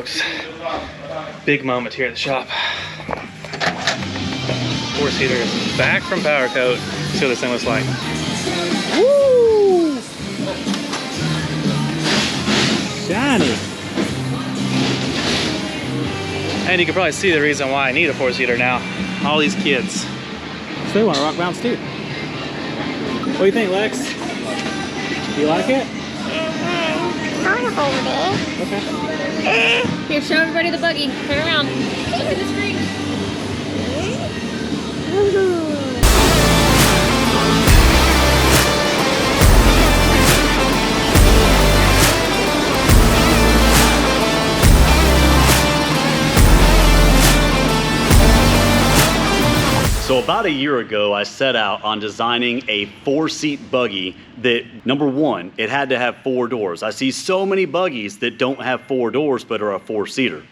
folks. Big moment here at the shop. Four-seater is back from powder coat. See what this thing looks like. Woo! Shiny. And you can probably see the reason why I need a four-seater now. All these kids. So they want to rock bounce too. What do you think, Lex? Do you like it? I want to hold it. Okay. Here, show everybody the buggy. Turn around. Look at the screen. So about a year ago, I set out on designing a four-seat buggy that, number one, it had to have 4 doors. I see so many buggies that don't have 4 doors but are a four-seater.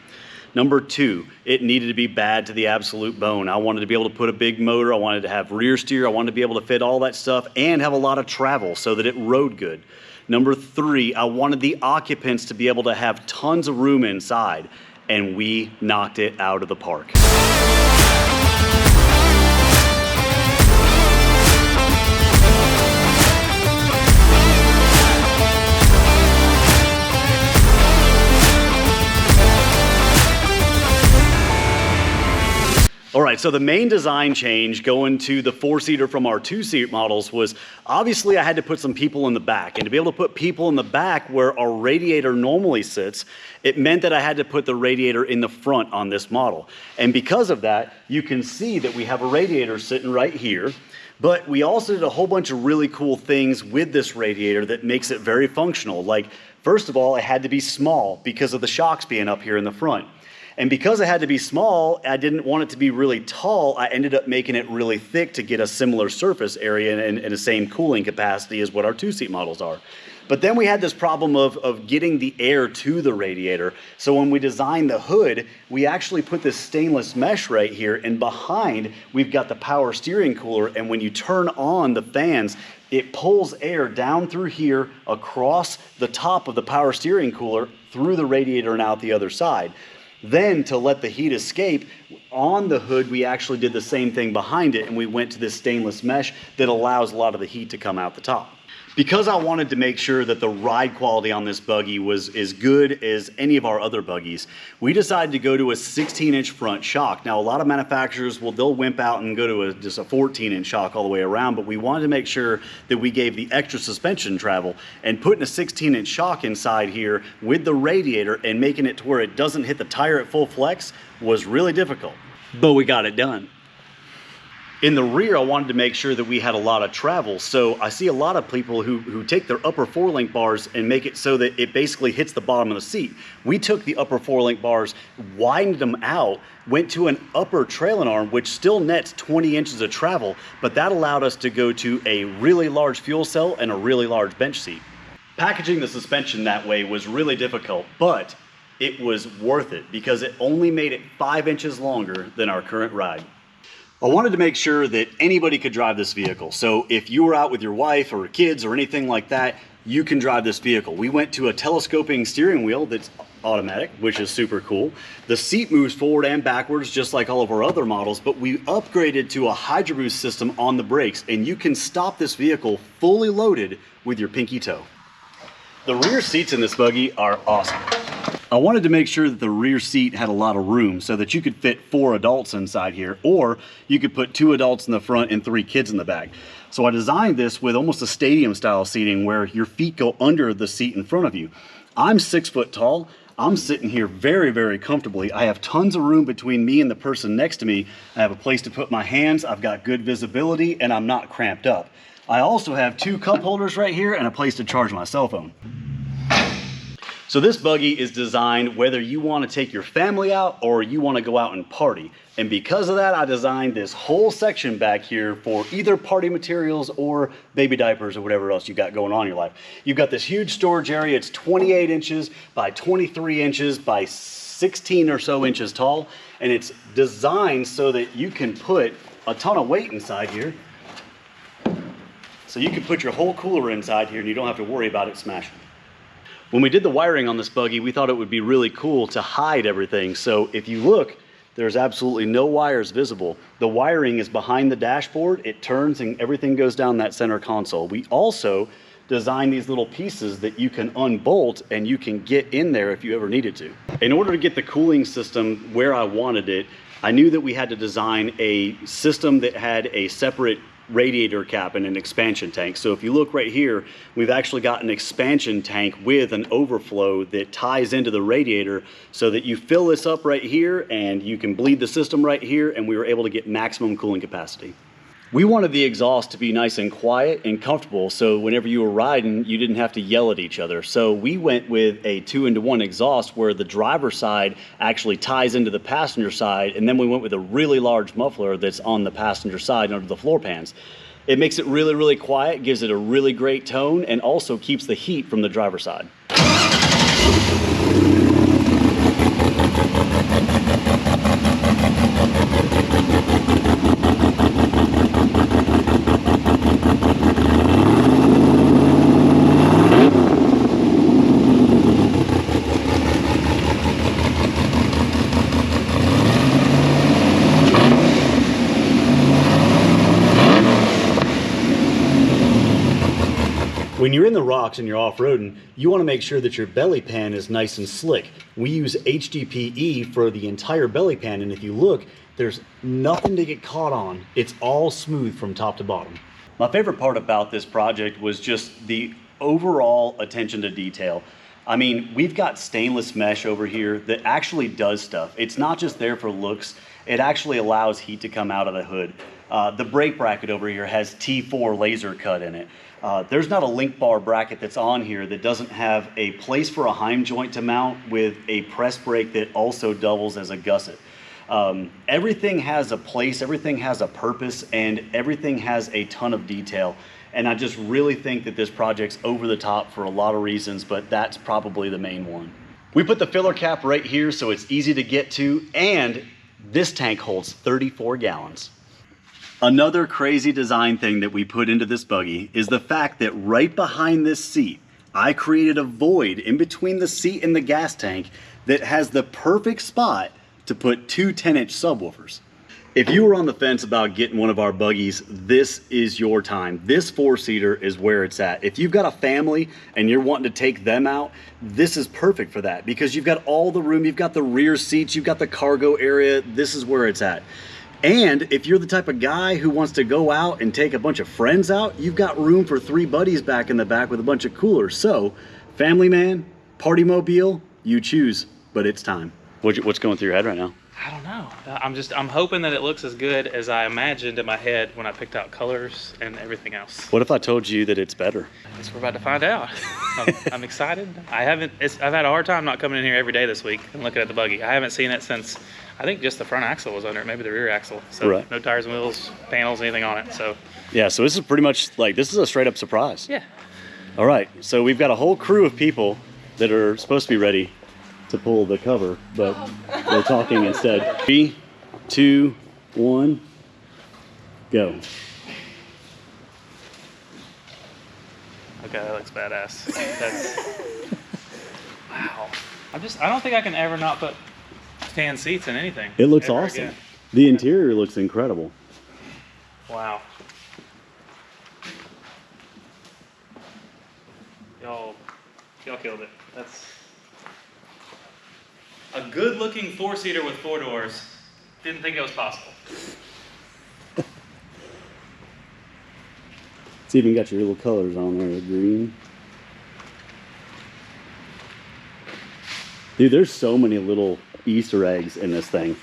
Number two, it needed to be bad to the absolute bone. I wanted to be able to put a big motor. I wanted to have rear steer. I wanted to be able to fit all that stuff and have a lot of travel so that it rode good. Number three, I wanted the occupants to be able to have tons of room inside, and we knocked it out of the park. All right, so the main design change going to the four-seater from our two-seat models was obviously I had to put some people in the back. And to be able to put people in the back where our radiator normally sits, it meant that I had to put the radiator in the front on this model. And because of that, you can see that we have a radiator sitting right here. But we also did a whole bunch of really cool things with this radiator that makes it very functional. Like, first of all, it had to be small because of the shocks being up here in the front. And because it had to be small, I didn't want it to be really tall. I ended up making it really thick to get a similar surface area and the same cooling capacity as what our two-seat models are. But then we had this problem of getting the air to the radiator. So when we designed the hood, we actually put this stainless mesh right here, and behind we've got the power steering cooler, and when you turn on the fans, it pulls air down through here across the top of the power steering cooler through the radiator and out the other side. Then to let the heat escape, on the hood we actually did the same thing behind it, and we went to this stainless mesh that allows a lot of the heat to come out the top. Because I wanted to make sure that the ride quality on this buggy was as good as any of our other buggies, we decided to go to a 16-inch front shock. Now a lot of manufacturers, they'll wimp out and go to just a 14-inch shock all the way around, but we wanted to make sure that we gave the extra suspension travel, and putting a 16-inch shock inside here with the radiator and making it to where it doesn't hit the tire at full flex was really difficult, but we got it done. In the rear, I wanted to make sure that we had a lot of travel. So I see a lot of people who take their upper 4-link bars and make it so that it basically hits the bottom of the seat. We took the upper 4-link bars, widened them out, went to an upper trailing arm, which still nets 20 inches of travel, but that allowed us to go to a really large fuel cell and a really large bench seat. Packaging the suspension that way was really difficult, but it was worth it because it only made it 5 inches longer than our current ride. I wanted to make sure that anybody could drive this vehicle. So if you were out with your wife or kids or anything like that, you can drive this vehicle. We went to a telescoping steering wheel that's automatic, which is super cool. The seat moves forward and backwards just like all of our other models, but we upgraded to a Hydro Boost system on the brakes, and you can stop this vehicle fully loaded with your pinky toe. The rear seats in this buggy are awesome. I wanted to make sure that the rear seat had a lot of room so that you could fit 4 adults inside here, or you could put 2 adults in the front and 3 kids in the back. So I designed this with almost a stadium style seating where your feet go under the seat in front of you. I'm 6 foot tall. I'm sitting here very, very comfortably. I have tons of room between me and the person next to me. I have a place to put my hands. I've got good visibility, and I'm not cramped up. I also have 2 cup holders right here and a place to charge my cell phone. So this buggy is designed whether you want to take your family out or you want to go out and party. And because of that, I designed this whole section back here for either party materials or baby diapers or whatever else you got going on in your life. You've got this huge storage area. It's 28 inches by 23 inches by 16 or so inches tall. And it's designed so that you can put a ton of weight inside here. So you can put your whole cooler inside here and you don't have to worry about it smashing. When we did the wiring on this buggy, we thought it would be really cool to hide everything. So if you look, there's absolutely no wires visible. The wiring is behind the dashboard. It turns and everything goes down that center console. We also designed these little pieces that you can unbolt and you can get in there if you ever needed to. In order to get the cooling system where I wanted it, I knew that we had to design a system that had a separate radiator cap and an expansion tank. So if you look right here, we've actually got an expansion tank with an overflow that ties into the radiator so that you fill this up right here and you can bleed the system right here, and we were able to get maximum cooling capacity. We wanted the exhaust to be nice and quiet and comfortable, so whenever you were riding, you didn't have to yell at each other. So we went with a 2-into-1 exhaust where the driver's side actually ties into the passenger side, and then we went with a really large muffler that's on the passenger side under the floor pans. It makes it really, really quiet, gives it a really great tone, and also keeps the heat from the driver's side. When you're in the rocks and you're off-roading, you want to make sure that your belly pan is nice and slick. We use HDPE for the entire belly pan, and if you look, there's nothing to get caught on. It's all smooth from top to bottom. My favorite part about this project was just the overall attention to detail. I mean, we've got stainless mesh over here that actually does stuff. It's not just there for looks. It actually allows heat to come out of the hood. The brake bracket over here has T4 laser cut in it. There's not a link bar bracket that's on here that doesn't have a place for a Heim joint to mount with a press brake that also doubles as a gusset. Everything has a place, everything has a purpose, and everything has a ton of detail. And I just really think that this project's over the top for a lot of reasons, but that's probably the main one. We put the filler cap right here so it's easy to get to, and this tank holds 34 gallons. Another crazy design thing that we put into this buggy is the fact that right behind this seat, I created a void in between the seat and the gas tank that has the perfect spot to put two 10-inch subwoofers. If you were on the fence about getting one of our buggies, this is your time. This four-seater is where it's at. If you've got a family and you're wanting to take them out, this is perfect for that because you've got all the room, you've got the rear seats, you've got the cargo area. This is where it's at. And if you're the type of guy who wants to go out and take a bunch of friends out, you've got room for 3 buddies back in the back with a bunch of coolers. So, family man, party mobile, you choose, but it's time. What's going through your head right now? I don't know. I'm hoping that it looks as good as I imagined in my head when I picked out colors and everything else. What if I told you that it's better? I guess we're about to find out. I'm excited. I've had a hard time not coming in here every day this week and looking at the buggy. I haven't seen it since, I think just the front axle was under it, maybe the rear axle. So right. No tires, wheels, panels, anything on it. So yeah, so this is pretty much like, this is a straight up surprise. Yeah. All right, so we've got a whole crew of people that are supposed to be ready to pull the cover, but we're talking instead. 3, 2, 1, go. Okay, that looks badass. That's, wow. I don't think I can ever not put tan seats in anything. It looks awesome. Again. The interior looks incredible. Wow. Y'all killed it. That's a good-looking four-seater with 4 doors. Didn't think it was possible. It's even got your little colors on there, the green. Dude, there's so many little Easter eggs in this thing.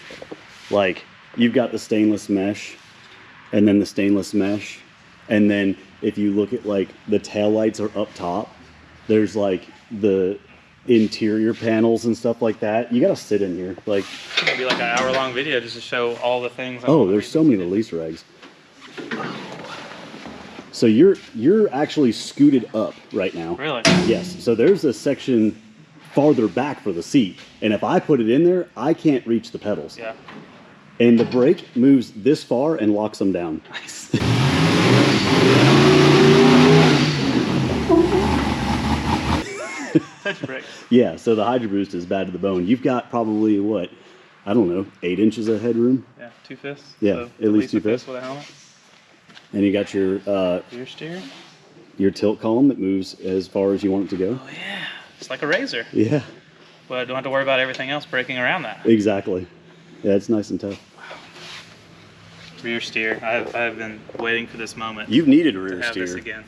Like, you've got the stainless mesh, and then the stainless mesh, and then if you look at, like, the taillights are up top, there's, like, the interior panels and stuff like that. You gotta sit in here. Like, it's gonna be like an hour-long video just to show all the things. Oh, there's so many little Easter eggs. So you're actually scooted up right now. Really? Yes. So there's a section farther back for the seat, and if I put it in there, I can't reach the pedals. Yeah. And the brake moves this far and locks them down. Nice. Touch your brakes. Yeah, so the Hydro Boost is bad to the bone. You've got probably, what, I don't know, 8 inches of headroom? Yeah, 2/5. Yeah, so at least 2/5 with a helmet. And you got your Rear steer. your tilt column that moves as far as you want it to go. Oh yeah, it's like a razor. Yeah, But I don't have to worry about everything else breaking around that. exactly. Yeah, it's nice and tough. Rear steer. I've been waiting for this moment You've needed a to rear have steer. this again.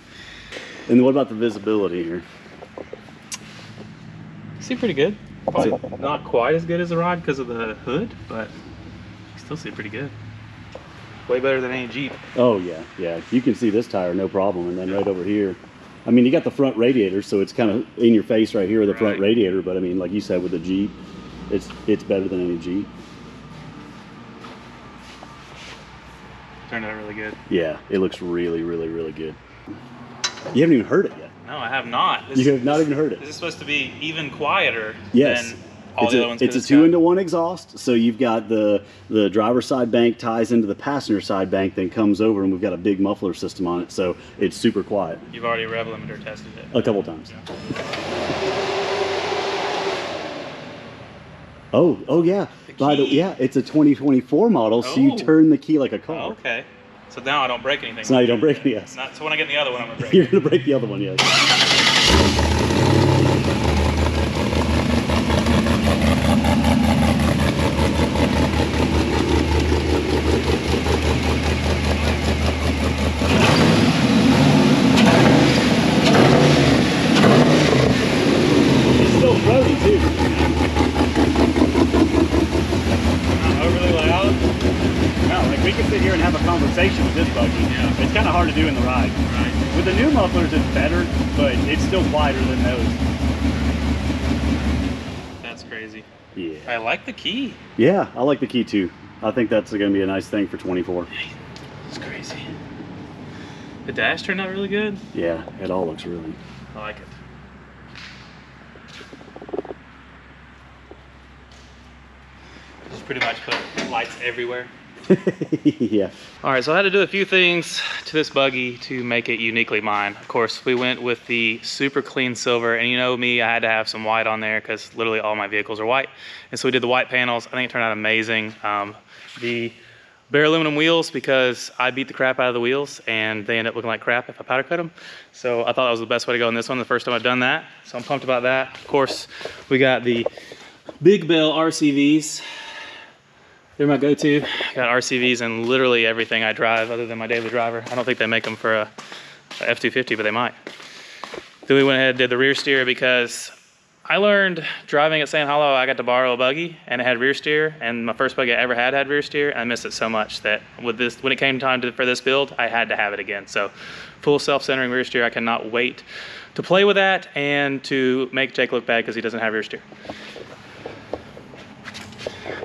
And what about the visibility here? See pretty good. Probably not quite as good as the rod because of the hood, but you still see pretty good. Way better than any Jeep. Oh yeah, yeah. You can see this tire no problem, and then right over here. I mean, you got the front radiator, so it's kind of in your face right here, the front radiator. But I mean, like you said with the Jeep, it's better than any Jeep. Turned out really good. Yeah, it looks really, really, really good. You haven't even heard it yet. No, I have not. You have not even heard it. This is supposed to be even quieter Yes. than all the other ones. It's a 2-into-1 exhaust, so you've got the driver's side bank ties into the passenger side bank, then comes over, and we've got a big muffler system on it, so it's super quiet. You've already rev limiter tested it. A couple times. Oh yeah. Yeah, it's a 2024 model, so you turn the key like a car. Oh, okay. So now I don't break anything. So now you don't break it, yes. So when I get in the other one, I'm gonna break You're it. gonna break the other one, yes. It's still throaty too. Not overly loud. No, like we can sit here and have a conversation with this buggy. Yeah. It's kind of hard to do in the ride. Right. With the new mufflers, it's better, but it's still quieter than those. That's crazy. Yeah. I like the key. Yeah, I like the key too. I think that's going to be a nice thing for 24. It's crazy. The dash turned out really good. Yeah, it all looks really. I like it. Just pretty much put lights everywhere. Yeah. All right, so I had to do a few things to this buggy to make it uniquely mine. Of course, we went with the super clean silver, and you know me, I had to have some white on there because literally all my vehicles are white. And so we did the white panels. I think it turned out amazing. The bare aluminum wheels, because I beat the crap out of the wheels and they end up looking like crap if I powder coat them. So I thought that was the best way to go in this one, the first time I've done that. So I'm pumped about that. Of course, we got the Big Bell RCVs. They're my go-to. Got RCVs in literally everything I drive other than my daily driver. I don't think they make them for a F-250, but they might. Then we went ahead and did the rear steer because I learned driving at St. Hollow, I got to borrow a buggy and it had rear steer, and my first buggy I ever had rear steer, and I missed it so much that with this, when it came time for this build, I had to have it again. So full self-centering rear steer, I cannot wait to play with that and to make Jake look bad because he doesn't have rear steer.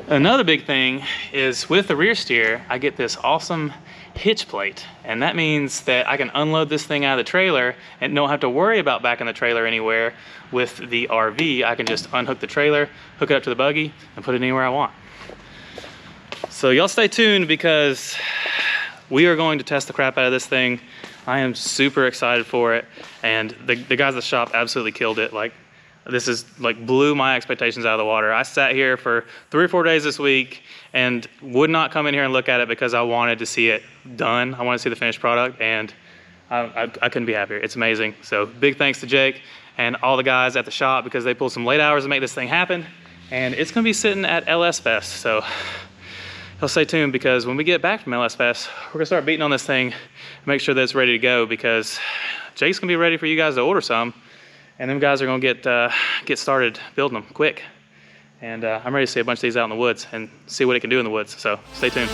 Another big thing is with the rear steer, I get this awesome hitch plate, and that means that I can unload this thing out of the trailer and don't have to worry about backing the trailer anywhere. With the RV, I can just unhook the trailer, hook it up to the buggy, and put it anywhere I want. So y'all stay tuned because we are going to test the crap out of this thing. I am super excited for it, and the guys at the shop absolutely killed it. Like, this is like blew my expectations out of the water. I sat here for 3 or 4 days this week and would not come in here and look at it because I wanted to see it done. I wanted to see the finished product, and I couldn't be happier. It's amazing. So big thanks to Jake and all the guys at the shop because they pulled some late hours to make this thing happen, and it's gonna be sitting at LS Fest. So y'all stay tuned because when we get back from LS Fest, we're gonna start beating on this thing and make sure that it's ready to go because Jake's gonna be ready for you guys to order some. And them guys are gonna get started building them quick. And I'm ready to see a bunch of these out in the woods and see what it can do in the woods. So stay tuned.